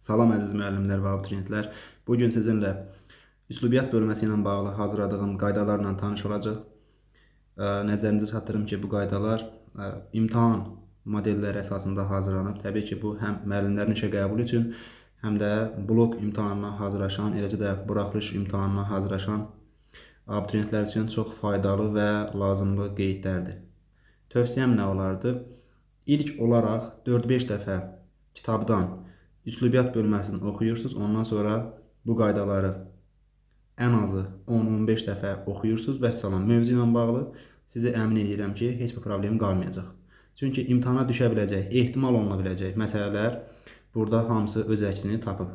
Salam əziz müəllimlər və abituriyentlər. Bugün sizinlə üslubiyyat bölməsi ilə bağlı hazırladığım qaydalarla tanış olacaq. Nəzərinizə çatdırım ki, bu qaydalar imtahan modelləri əsasında hazırlanıb. Təbii ki, bu həm müəllimlərin işə qəbulu üçün, həm də blok imtahanına hazırlaşan, eləcə də buraxılış imtahanına hazırlaşan abituriyentlər üçün çox faydalı və lazımlı qeydlərdir. Tövsiyəm nə olardı? İlk olaraq 4-5 dəfə kitabdan üslubiyyat bölməsini oxuyursunuz. Ondan sonra bu qaydaları ən azı 10-15 dəfə oxuyursunuz və salam. Mövzu ilə bağlı sizi əmin edirəm ki, heç bir problem qalmayacaq. Çünki imtahana düşə biləcək, ehtimal oluna biləcək məsələlər burada hamısı öz əksini tapıb.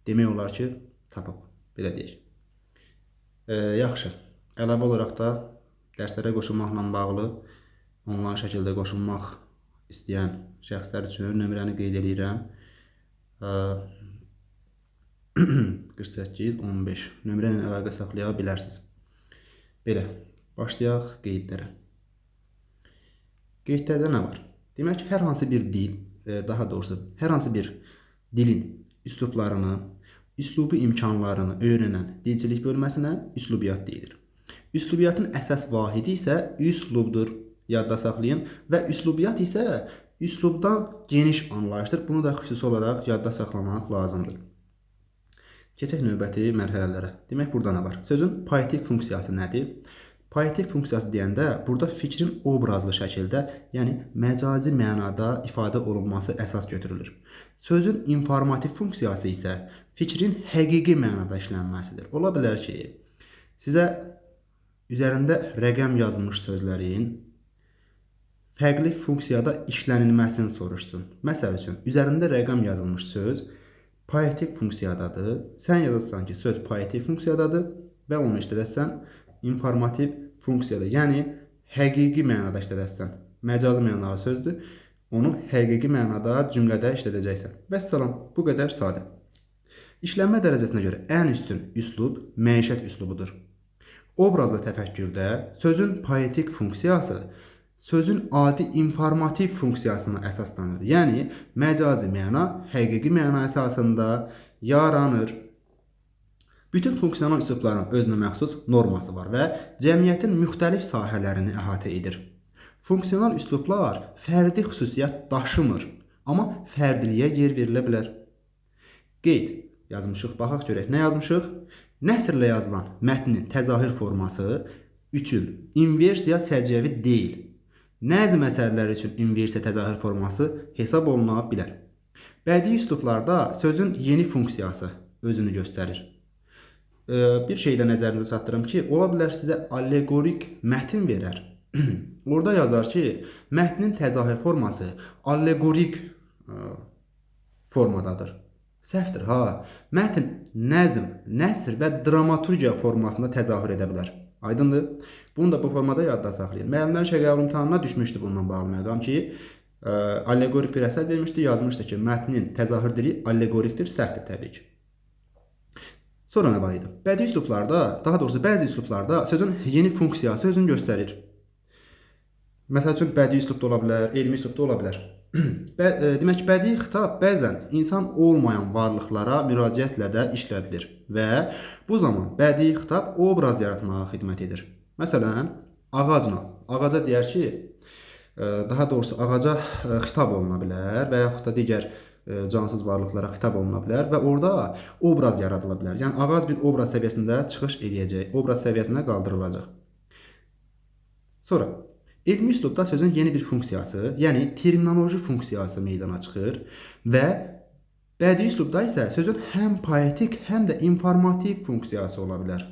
Demək olar ki, tapıb. Belə deyək. Yaxşı. Əlavə olaraq da dərslərə qoşulmaqla bağlı onlayn şəkildə qoşulmaq istəyən şəxslər üçün nömrəni qeyd edirəm. 48-15 nömrə ilə əlaqə saxlaya bilərsiniz. Belə, başlayaq qeydlərə. Qeydlərdə nə var? Demək, hər hansı bir dil, daha doğrusu, hər hansı bir dilin üslublarını, üslubi imkanlarını öyrənən dilçilik bölməsinə üslubiyyat deyilir. Üslubiyyatın əsas vahidi isə üslubdur. Yadda saxlayın və üslubiyyat isə üslubdan geniş anlayışdır. Bunu da xüsusi olaraq yadda saxlamaq lazımdır. Keçək növbəti mərhələlərə. Demək, burada nə var? Sözün poetik funksiyası nədir? Poetik funksiyası deyəndə burada fikrin obrazlı şəkildə, yəni məcazi mənada ifadə olunması əsas götürülür. Sözün informativ funksiyası isə fikrin həqiqi mənada işlənməsidir. Ola bilər ki, sizə üzərində rəqəm yazılmış sözlərin fərqli funksiyada işlənilməsini soruşsun. Məsəl üçün, üzərində rəqəm yazılmış söz poetik funksiyadadır. Sən yazırsan ki, söz poetik funksiyadadır və onu işlədəsən informativ funksiyada, yəni həqiqi mənada işlədəsən. Məcazi mənalı sözdür. Onu həqiqi mənada cümlədə işlədəcəksən. Vəssalam, bu qədər sadə. İşlənmə dərəcəsinə görə ən üstün üslub məişət üslubudur. Obrazlı təfəkkürdə sözün poetik funksiyası sözün adi informativ funksiyasına əsaslanır. Yəni, məcazi məna həqiqi məna əsasında yaranır. Bütün funksional üslubların özünə məxsus norması var və cəmiyyətin müxtəlif sahələrini əhatə edir. Funksional üslublar fərdi xüsusiyyət daşımır, amma fərdiliyə yer verilə bilər. Qeyd yazmışıq, baxaq görək. Nə yazmışıq? Nəsrlə yazılan mətnin təzahür forması üçün inversiya səciyyəvi deyil. Nəzm əsərləri üçün inversiya təzahür forması hesab oluna bilər. Bədii üslublarda sözün yeni funksiyası özünü göstərir. Bir şeydə nəzərinizə çatdırım ki, ola bilər sizə allegorik mətn verər. Orada yazar ki, mətnin təzahür forması allegorik formadadır. Səhvdir, ha. Mətn nəzm, nəsr və dramaturgiya formasında təzahür edə bilər. Aydındır? Bunu da bu formada yadda saxlayın. Müəllimlərin işə qəbul imtahanına düşmüşdü bununla bağlı məqam ki, allegorik bir əsər vermişdi, yazmışdı ki, mətnin təzahür dili allegorikdir, səhvdir təbii ki. Sonra nə var idi? Bədii üslublarda, daha doğrusu bəzi üslublarda sözün yeni funksiyası özünü göstərir. Məsəl üçün, bədii üslubda ola bilər, elmi üslubda ola bilər. Demək, bədii xitab bəzən insan olmayan varlıqlara müraciətlə də işlədilir və bu zaman bədii xitab obraz yaratmağa xidmət edir. Məsələn, ağaca deyər ki, daha doğrusu ağaca xitab oluna bilər və yaxud da digər cansız varlıqlara xitab oluna bilər və orada obraz yaradıla bilər. Yəni, ağac bir obraz səviyyəsində çıxış edəcək, obraz səviyyəsinə qaldırılacaq. Sonra, elmi üslubda sözün yeni bir funksiyası, yəni terminoloji funksiyası meydana çıxır və bədii üslubda isə sözün həm poetik, həm də informativ funksiyası ola bilər.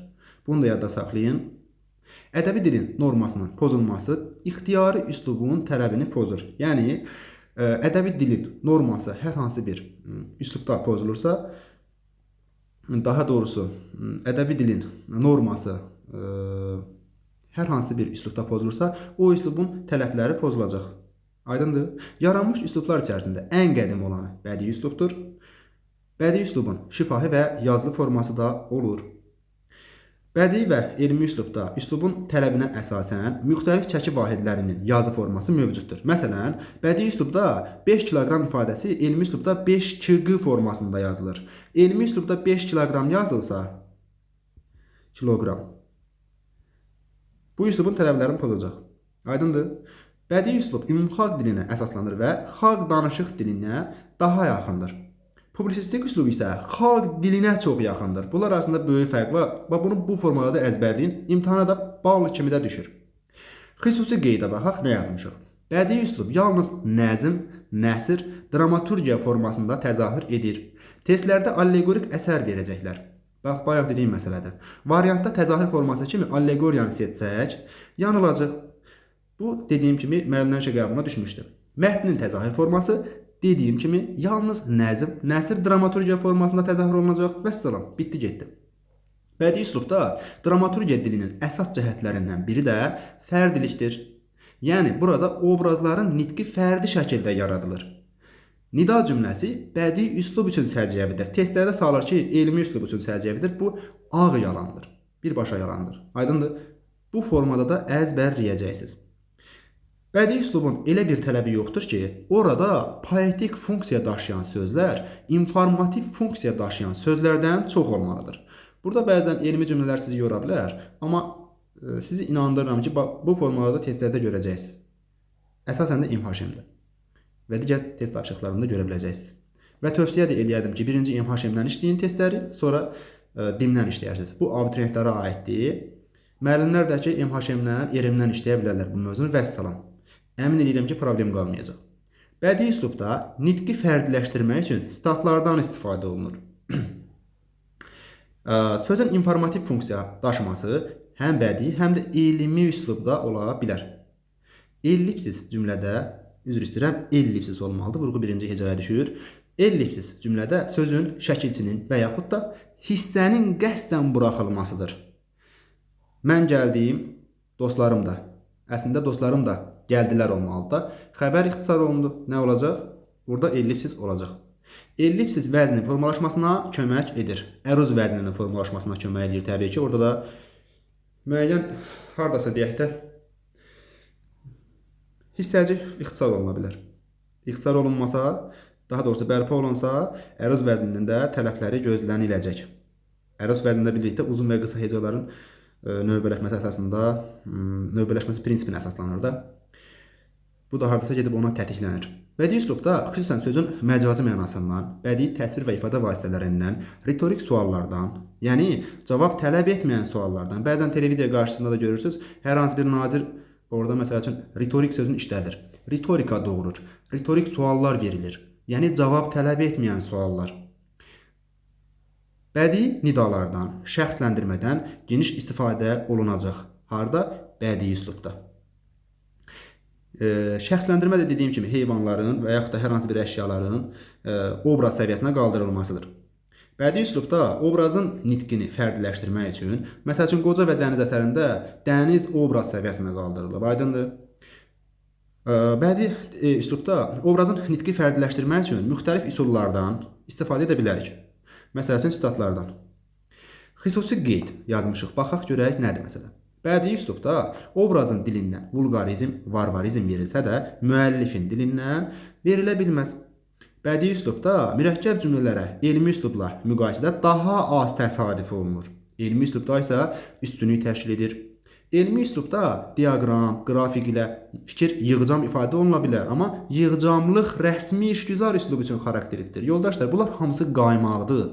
Bunu da yadda saxlayın. Ədəbi dilin normasının pozulması ixtiyari üslubun tələbini pozur. Yəni, ədəbi dilin norması hər hansı bir üslubda pozulursa, daha doğrusu, ədəbi dilin norması hər hansı bir üslubda pozulursa, o üslubun tələbləri pozulacaq. Aydındır? Yaranmış üslublar içərisində ən qədim olanı bədii üslubdur. Bədii üslubun şifahi və yazılı forması da olur. Bədii və elmi üslubda üslubun tələbinə əsasən müxtəlif çəki vahidlərinin yazı forması mövcuddur. Məsələn, bədii üslubda 5 kiloqram ifadəsi elmi üslubda 5 kq formasında yazılır. Elmi üslubda 5 kiloqram yazılsa, kiloqram. Bu üslubun tələblərini pozacaq. Aydındır? Bədii üslub ümumxalq dilinə əsaslanır və xalq danışıq dilinə daha yaxındır. Publisistik üslub isə xalq dilinə çox yaxındır. Bunlar arasında böyük fərq var və bunu bu formada da əzbərləyin. İmtahana da bal kimi də düşür. Xüsusi qeydə baxaq nə yazmışıq. Bədii üslub yalnız nəzm, nəsr, dramaturgiya formasında təzahür edir. Testlərdə allegorik əsər verəcəklər. Bax, bayaq dediyim məsələdir. Variantda təzahür forması kimi allegoriyanı seçsək, yanılacaq. Bu, dediyim kimi, müəllimlərin şəqabına düşmüşdür. Mətnin təzahür forması, dediyim kimi, yalnız nəzm, nəsr, dramaturgiya formasında təzahür olunacaq və salam, bitdi getdi. Bədii üslubda dramaturgiya dilinin əsas cəhətlərindən biri də fərdilikdir. Yəni, burada obrazların nitqi fərdi şəkildə yaradılır. Nida cümləsi bədii üslub üçün səciyyəvidir. Testlərdə salır ki, elmi üslub üçün səciyyəvidir. Bu, ağ yalandır. Birbaşa yalandır. Aydındır? Bu formada da əzbərləyəcəksiniz. Bədii üslubun elə bir tələbi yoxdur ki, orada poetik funksiya daşıyan sözlər, informativ funksiya daşıyan sözlərdən çox olmalıdır. Burada bəzən elmi cümlələr sizi yora bilər, amma sizi inandırıram ki, bu formalarda testlərdə görəcəksiniz. Əsasən də imhaşemdir və digər test tapşırıqlarında görə biləcəksiniz. Və tövsiyə də eləyərdim ki, birinci imhaşemdən işləyin testləri, sonra dimdən işləyirsiniz. Bu abituriyentlərə aiddir. Müəllimlər də ki, imhaşemdən, erimdən işləyə bilərlər bu mövzunu və salam. Əmin edirəm ki, problem qalmayacaq. Bədii üslubda nitqi fərdiləşdirmək üçün statlardan istifadə olunur. Sözün informativ funksiya daşıması həm bədii, həm də elmi üslubda ola bilər. Ellipsis cümlədə, üzr istəyirəm, ellipsis olmalıdır. Vurğu birinci hecaya düşür. Ellipsis cümlədə sözün şəkilçinin və yaxud da hissənin qəsdən buraxılmasıdır. Mən gəldiyim, dostlarım da, əslində dostlarım da gəldilər olmalıdır. Xəbər ixtisar olundu. Nə olacaq? Burada ellipsis olacaq. Ellipsis vəznin formalaşmasına kömək edir. Əruz vəzninin formalaşmasına kömək edir təbii ki. Orada da müəyyən, haradasa deyək də, hissəci ixtisar oluna bilər. İxtisar olunmasa, daha doğrusu bərpa olunsa, əruz vəzninin də tələbləri gözləniləcək. Əruz vəznində birlikdə uzun və qısa hecaların növbələşməsi əsasında, növbələşməsi prinsipinə əsaslanır da. Bu da haradasa gedib ona tətiklənir. Bədii üslubda xüsusən sözün məcazi mənasından, bədii təsvir və ifadə vasitələrindən, ritorik suallardan, yəni cavab tələb etməyən suallardan, bəzən televiziya qarşısında da görürsünüz, hər hansı bir nazir orada məsəl üçün ritorik sözünü işlədir. Ritorika doğurur, ritorik suallar verilir, yəni cavab tələb etməyən suallar. Bədii nidalardan, şəxsləndirmədən geniş istifadə olunacaq. Harda? Bədii üslubda. Şəxsləndirmə də dediyim kimi heyvanların və yaxud da hər hansı bir əşyaların obraz səviyyəsinə qaldırılmasıdır. Bədii üslubda obrazın nitqini fərdiləşdirmək üçün, məsəl üçün Qoca və Dəniz əsərində dəniz obraz səviyyəsinə qaldırılıb. Aydındır? Bədii üslubda obrazın nitqi fərdiləşdirmək üçün müxtəlif üsullardan istifadə edə bilərik. Məsəl üçün sitatlardan. Xüsusi qeyd yazmışıq. Baxaq görək nədir məsələ. Bədii üslubda obrazın dilindən vulqarizm, varvarizm verilsə də müəllifin dilindən verilə bilməz. Bədii üslubda mürəkkəb cümlələrə elmi üslubla müqayisədə daha az təsadüf olunur. Elmi üslubda isə üstünlük təşkil edir. Elmi üslubda diaqram, qrafik ilə fikir yığcam ifadə oluna bilər, amma yığcamlıq rəsmi işgüzar üslub üçün xarakterikdir. Yoldaşlar, bunlar hamısı qaymaqdır.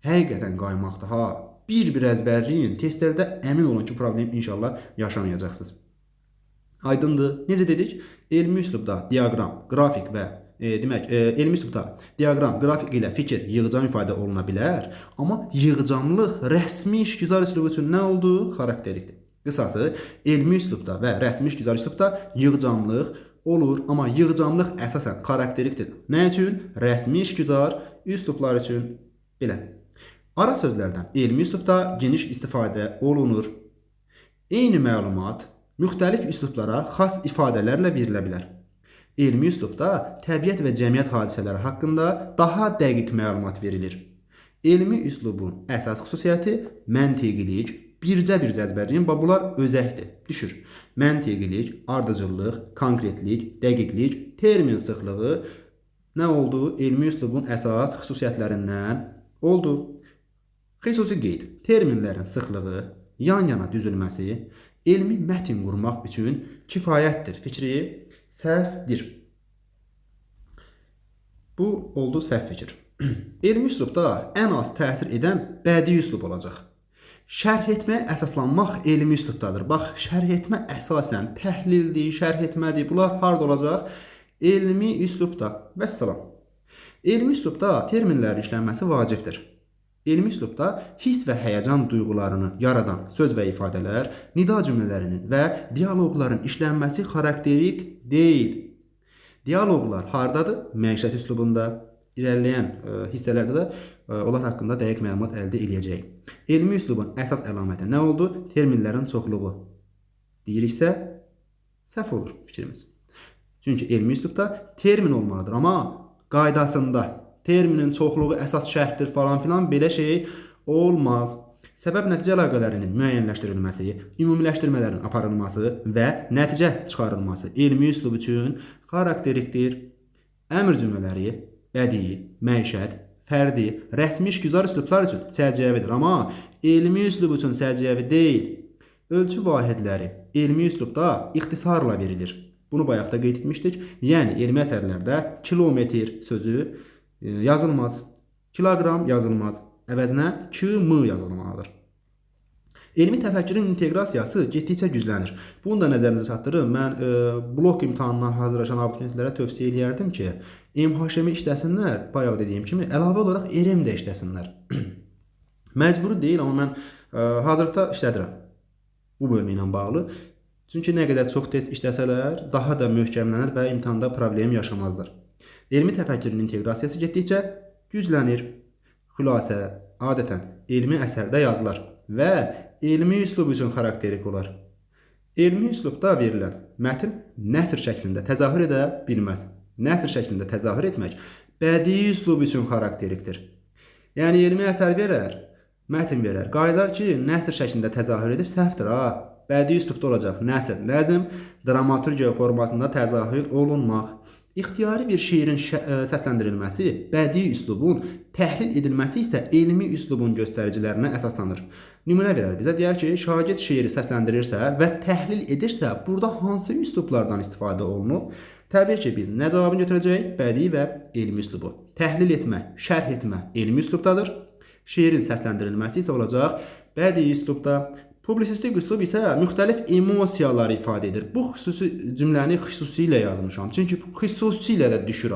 Həqiqətən qaymaqdır ha. Bir-bir əzbərləyin, testlərdə əmin olun ki, problem inşallah yaşamayacaqsınız. Aydındır. Necə dedik? Elmi üslubda diaqram, qrafik və elmi üslubda diaqram, qrafik ilə fikir yığcam ifadə oluna bilər, amma yığcamlıq rəsmi işgüzar üslubu üçün nə oldu? Xarakterikdir. Qısası, elmi üslubda və rəsmi işgüzar üslubda yığcamlıq olur, amma yığcamlıq əsasən xarakterikdir. Nə üçün? Rəsmi işgüzar üslublar üçün belə. Ara sözlərdən elmi üslubda geniş istifadə olunur. Eyni məlumat müxtəlif üslublara xas ifadələrlə verilə bilər. Elmi üslubda təbiət və cəmiyyət hadisələri haqqında daha dəqiq məlumat verilir. Elmi üslubun əsas xüsusiyyəti məntiqilik, bircə bir cəzbərliyin, bunlar özəkdir. Düşür. Məntiqilik, ardıcıllıq, konkretlik, dəqiqlik, termin sıxlığı nə oldu? Elmi üslubun əsas xüsusiyyətlərindən oldu. Xüsusi qeyd, terminlərin sıxlığı, yan-yana düzülməsi, elmi mətin qurmaq üçün kifayətdir fikri səhvdir. Bu oldu səhv fikir. Elmi üslubda ən az təsir edən bədii üslub olacaq. Şərh etməyə əsaslanmaq elmi üslubdadır. Bax, şərh etmə əsasən təhlildir, şərh etmədir. Bunlar harda olacaq? Elmi üslubda. Vəssalam. Elmi üslubda terminlərin işlənməsi vacibdir. Elmi üslubda hiss və həyəcan duyğularını yaradan söz və ifadələr, nida cümlələrinin və dialoqların işlənməsi xarakterik deyil. Dialoqlar hardadır? Məişət üslubunda. İlerleyen hissələrdə də onlar haqqında dəqiq məlumat əldə edəcəyik. Elmi üslubun əsas əlaməti nə oldu? Terminlərin çoxluğu. Deyiriksə, səhv olur fikrimiz. Çünki elmi üslubda termin olmalıdır, amma qaydasında. Terminin çoxluğu əsas şərtdir falan filan, belə şey olmaz. Səbəb-nəticə əlaqələrinin müəyyənləşdirilməsi, ümumiləşdirmələrin aparılması və nəticə çıxarılması elmi üslub üçün xarakterikdir. Əmr cümlələri bədii, məişət, fərdi, rəsmi işgüzar üslublar üçün səciyyəvidir, amma elmi üslub üçün səciyyəvi deyil. Ölçü vahidləri elmi üslubda ixtisarla verilir. Bunu bayaqda qeyd etmişdik. Yəni elmi əsərlərdə kilometr sözü yazılmaz, kiloqram yazılmaz, əvəzinə km yazılmalıdır. Elmi təfəkkürün inteqrasiyası getdikcə güclənir. Bunu da nəzərinizə çatdırım. Mən blok imtahanına hazırlaşan abituriyentlərə tövsiyə edərdim ki, MHŞM işləsinlər, bayaq dediyim kimi, əlavə olaraq ERM də işləsinlər. Məcburi deyil, amma mən hazırda işlədirəm bu bölümü ilə bağlı. Çünki nə qədər çox test işləsələr, daha da möhkəmlənir və imtahanda problem yaşamazlar. Elmi təfəkkürün inteqrasiyası getdikcə güclənir. Xülasə, adətən elmi əsərdə yazılar və elmi üslub üçün xarakterik olar. Elmi üslubda verilən mətn nəsr şəklində təzahür edə bilməz. Nəsr şəklində təzahür etmək bədii üslub üçün xarakterikdir. Yəni elmi əsər verər, mətn verər. Qayıdar ki, nəsr şəklində təzahür edib səhvdir. Bədii üslubda olacaq. Nəsr, nəzm, dramaturgiya formasında təzahür olunmaq. İxtiyari bir şeirin səsləndirilməsi, bədii üslubun təhlil edilməsi isə elmi üslubun göstəricilərinə əsaslanır. Nümunə verər bizə, deyər ki, şagird şeiri səsləndirirsə və təhlil edirsə, burada hansı üslublardan istifadə olunur? Təbii ki, biz nə cavabını götürəcəyik? Bədii və elmi üslubu. Təhlil etmə, şərh etmə elmi üslubdadır. Şeirin səsləndirilməsi isə olacaq bədii üslubda. Publisistik üslub isə müxtəlif emosiyaları ifadə edir. Bu xüsusi cümləni xüsusilə yazmışam. Çünki xüsusilə də düşür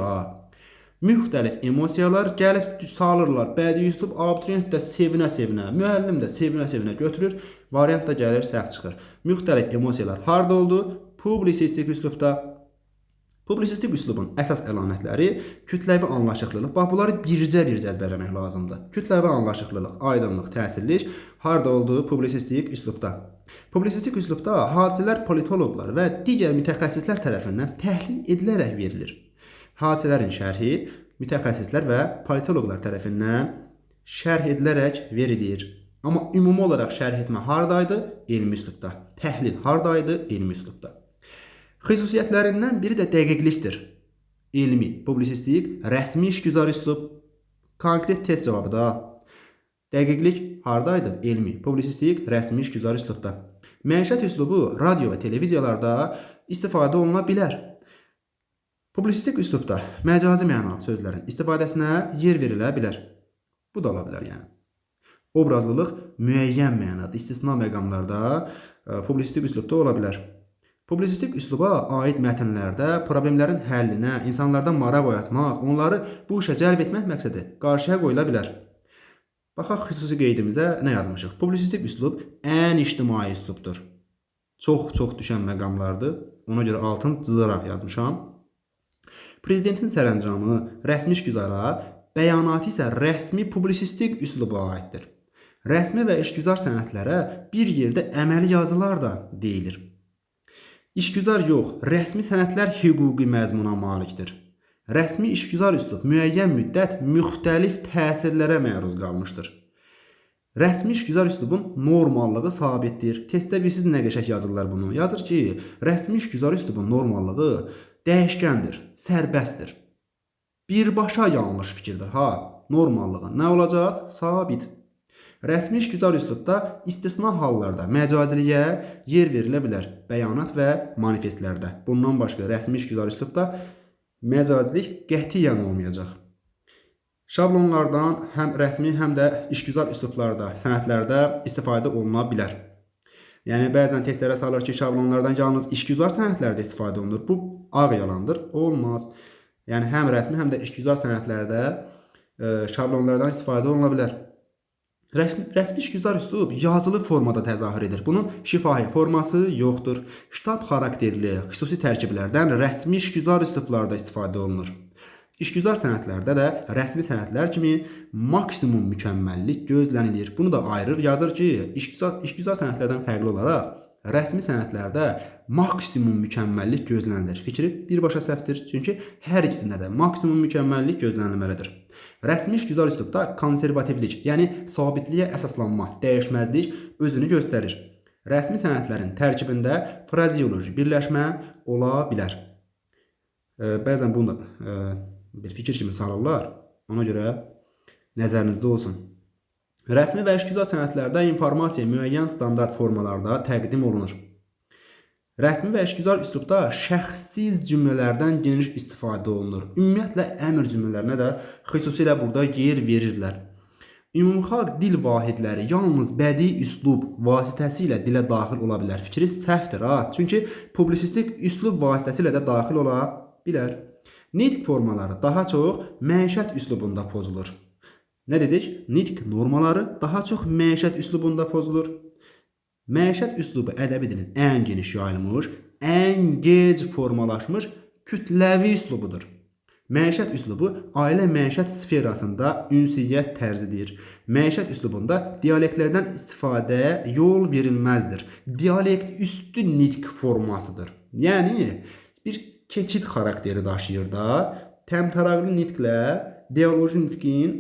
Müxtəlif emosiyalar gəlib salırlar. Bədii üslub abituriyent də sevinə-sevinə, müəllim də sevinə-sevinə götürür. Variant da gəlir, səhv çıxır. Müxtəlif emosiyalar harda oldu? Publisistik üslubda. Publisistik üslubun əsas əlamətləri kütləvi anlaşıqlılıq. Bax, bunları bircə cəzbərləmək lazımdır. Kütləvi anlaşıqlılıq, aydınlıq, təsirlik harda oldu? Publisistik üslubda. Publisistik üslubda hadisələr politoloqlar və digər mütəxəssislər tərəfindən təhlil edilərək verilir. Hadisələrin şərhi mütəxəssislər və politoloqlar tərəfindən şərh edilərək verilir. Amma ümumi olaraq şərh etmə hardaydı? Elmi üslubda. Təhlil hardaydı? Elmi üslubda. Xüsusiyyətlərindən biri də dəqiqlikdir. Elmi, publisistik, rəsmi işgüzar üslub, konkret test cavabı da. Dəqiqlik hardaydı? Elmi, publisistik, rəsmi işgüzar üslubda. Məişət üslubu radio və televiziyalarda istifadə oluna bilər. Publisistik üslubda məcazi mənalı sözlərin istifadəsinə yer verilə bilər. Bu da ola bilər yəni. Obrazlılıq müəyyən mənada, istisna məqamlarda publisistik üslubda ola bilər. Publisistik üsluba aid mətnlərdə problemlərin həllinə, insanlardan maraq oyatmaq, onları bu işə cəlb etmək məqsədi qarşıya qoyula bilər. Baxaq xüsusi qeydimizə nə yazmışıq? Publisistik üslub ən ictimai üslubdur. Çox düşən məqamlardır. Ona görə altın cızaraq yazmışam. Prezidentin sərəncamı rəsmi işgüzara, bəyanatı isə rəsmi publisistik üsluba aiddir. Rəsmi və işgüzar sənədlərə bir yerdə əməli yazılar da deyilir. İşgüzar yox, rəsmi sənədlər hüquqi məzmuna malikdir. Rəsmi işgüzar üslub müəyyən müddət müxtəlif təsirlərə məruz qalmışdır. Rəsmi işgüzar üslubun normallığı sabitdir. Testdə bilirsiniz nə qəşəng yazırlar bunu. Yazır ki, rəsmi işgüzar üslubun normallığı dəyişkəndir, sərbəstdir. Birbaşa yanlış fikirdir. Ha, normallığı nə olacaq? Sabit. Rəsmi işgüzar üslubda istisna hallarda məcaziliyə yer verilə bilər. Bəyanat və manifestlərdə. Bundan başqa rəsmi işgüzar üslubda məcazilik qətiyyən olmayacaq. Şablonlardan həm rəsmi, həm də işgüzar üslublarda, sənədlərdə istifadə oluna bilər. Yəni, bəzən testlərə salır ki, şablonlardan yalnız işgüzar sənədlərdə istifadə olunur. Bu, ağ yalandır, olmaz. Yəni, həm rəsmi, həm də işgüzar sənədlərdə şablonlardan istifadə oluna bilər. Rəsmi işgüzar üslub yazılı formada təzahür edir. Bunun şifahi forması yoxdur. Ştab xarakterli xüsusi tərkiblərdən rəsmi işgüzar üslublarda istifadə olunur. İşgüzar sənədlərdə də rəsmi sənədlər kimi maksimum mükəmməllik gözlənilir. Bunu da ayırır, yazır ki, işgüzar sənədlərdən fərqli olaraq rəsmi sənədlərdə maksimum mükəmməllik gözlənilir. Fikri birbaşa səhvdir, çünki hər ikisində də maksimum mükəmməllik gözlənilməlidir. Rəsmi işgüzar üslubda konservativlik, yəni sabitliyə əsaslanma, dəyişməzlik özünü göstərir. Rəsmi sənədlərin tərkibində frazeoloji birləşmə ola bilər. Bəzən bunu da bir fikir kimi salırlar, ona görə nəzərinizdə olsun. Rəsmi və işgüzar sənədlərdə informasiya müəyyən standart formalarda təqdim olunur. Rəsmi və işgüzar üslubda şəxssiz cümlələrdən geniş istifadə olunur. Ümumiyyətlə, əmr cümlələrinə də xüsusilə burada yer verirlər. Ümumxalq dil vahidləri yalnız bədii üslub vasitəsilə dilə daxil ola bilər. Fikri səhvdir, çünki publisistik üslub vasitəsilə də daxil ola bilər. Nitq formaları daha çox məişət üslubunda pozulur. Nə dedik? Nitq normaları daha çox məişət üslubunda pozulur. Məişət üslubu ədəbi dilin ən geniş yayılmış, ən gec formalaşmış kütləvi üslubudur. Məişət üslubu ailə məişət sferasında ünsiyyət tərzidir. Məişət üslubunda dialektlərdən istifadəyə yol verilməzdir. Dialekt üstü nitq formasıdır. Yəni, bir keçid xarakteri daşıyır da, təmtəraqlı nitqlə dialoji nitqin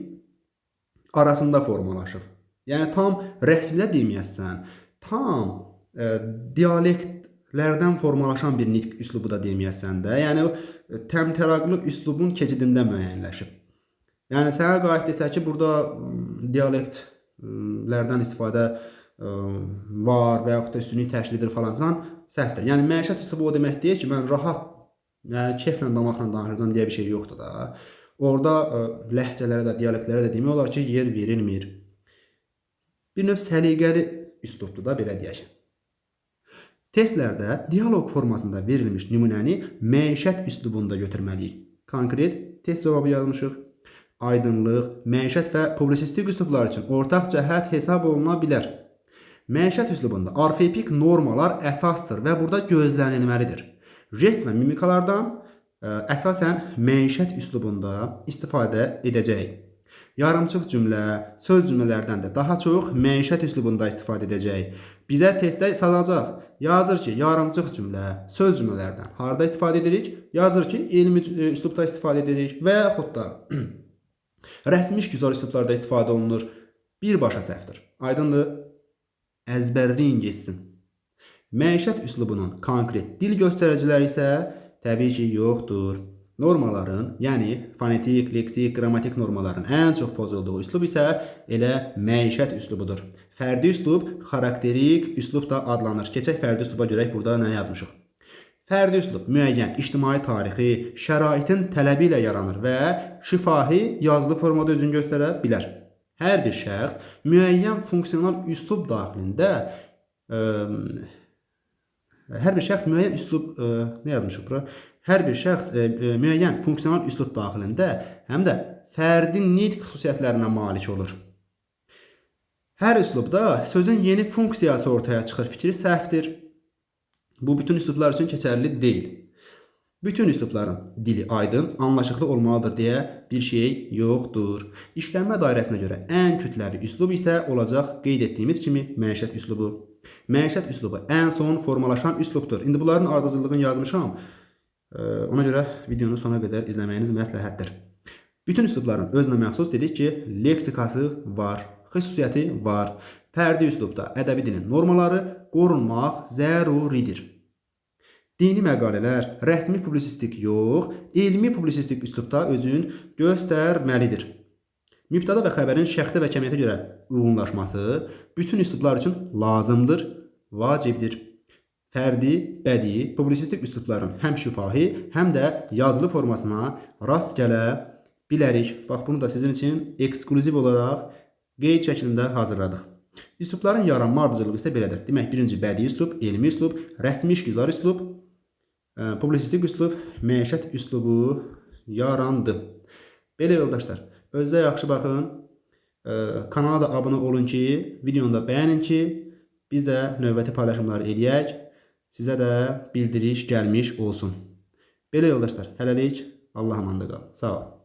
arasında formalaşır. Yəni, tam rəsmidə deməyəsən, tam dialektlərdən formalaşan bir nitq üslubu da deməyəsən də, yəni təmtəraqlı üslubun keçidində müəyyənləşib. Yəni, sənə qayıt desə ki, burada dialektlərdən istifadə var və yaxud da üstünlük təşkil edir falan filan, səhvdir. Yəni, məişət üslubu o demək deyir ki, mən rahat, keyflə, damaqla danışacağam deyə bir şey yoxdur da. Orada ləhcələrə də, dialektlərə də demək olar ki, yer verilmir. Bir növ səliqəli üslubdur da, belə deyək. Testlərdə dialoq formasında verilmiş nümunəni məişət üslubunda götürməliyik. Konkret test cavabı yazmışıq. Aydınlıq, məişət və publisistik üslublar üçün ortaq cəhət hesab oluna bilər. Məişət üslubunda orfoepik normalar əsasdır və burada gözlənilməlidir. Jest və mimikalardan əsasən məişət üslubunda istifadə edəcəyik. Yarımçıq cümlə, söz cümlələrdən də daha çox məişət üslubunda istifadə edəcəyik. Bizə testdə sazacaq. Yazır ki, yarımçıq cümlə, söz cümlələrdən harada istifadə edirik? Yazır ki, elmi üslubda istifadə edirik və yaxud da rəsmi işgüzar üslublarda istifadə olunur. Birbaşa səhvdir. Aydındır? Əzbərliyin geçsin. Məişət üslubunun konkret dil göstəriciləri isə təbii ki, yoxdur. Normaların, yəni fonetik, leksik, qrammatik normaların ən çox pozulduğu üslub isə elə məişət üslubudur. Fərdi üslub, xarakterik üslub da adlanır. Keçək fərdi üsluba görək burada nə yazmışıq. Fərdi üslub müəyyən ictimai tarixi, şəraitin tələbi ilə yaranır və şifahi yazılı formada özünü göstərə bilər. Hər bir şəxs müəyyən funksional üslub daxilində Hər bir şəxs müəyyən funksional üslub daxilində həm də fərdi nitq xüsusiyyətlərinə malik olur. Hər üslubda sözün yeni funksiyası ortaya çıxır. Fikri səhvdir. Bu bütün üslublar üçün keçərli deyil. Bütün üslubların dili aydın, anlaşıqlı olmalıdır deyə bir şey yoxdur. İşlənmə dairəsinə görə ən kütləvi üslub isə olacaq qeyd etdiyimiz kimi məişət üslubu. Məişət üslubu ən son formalaşan üslubdur. İndi bunların ardıcıllığını yazmışam. Ona görə videonu sona qədər izləməyiniz məsləhətdir. Bütün üslubların özünə məxsus dedik ki, leksikası var, xüsusiyyəti var. Fərdi üslubda ədəbi dilin normaları qorunmaq zəruridir. Dini məqalələr rəsmi publisistik yox, elmi publisistik üslubda özün göstərməlidir. Mübtəda və xəbərin şəxsə və cəmiyyətə görə uyğunlaşması bütün üslublar üçün lazımdır, vacibdir. Fərdi, bədii, publisistik üslubların həm şifahi, həm də yazılı formasına rast gələ bilərik. Bax, bunu da sizin için ekskluziv olaraq qeyd şəklində hazırladıq. Üslubların yaranma ardıcılığı isə belədir. Demək, birinci bədii üslub, elmi üslub, rəsmi işgüzar üslub, publisistik üslub, məişət üslubu yarandı. Belə yoldaşlar, özünüzə yaxşı baxın. Kanala da abunə olun ki, videonu da bəyənin ki, biz də növbəti paylaşımları eləyək. Sizə də bildiriş gəlmiş olsun. Belə yoldaşlar, hələlik Allah'a əmanət qalın. Sağ olun.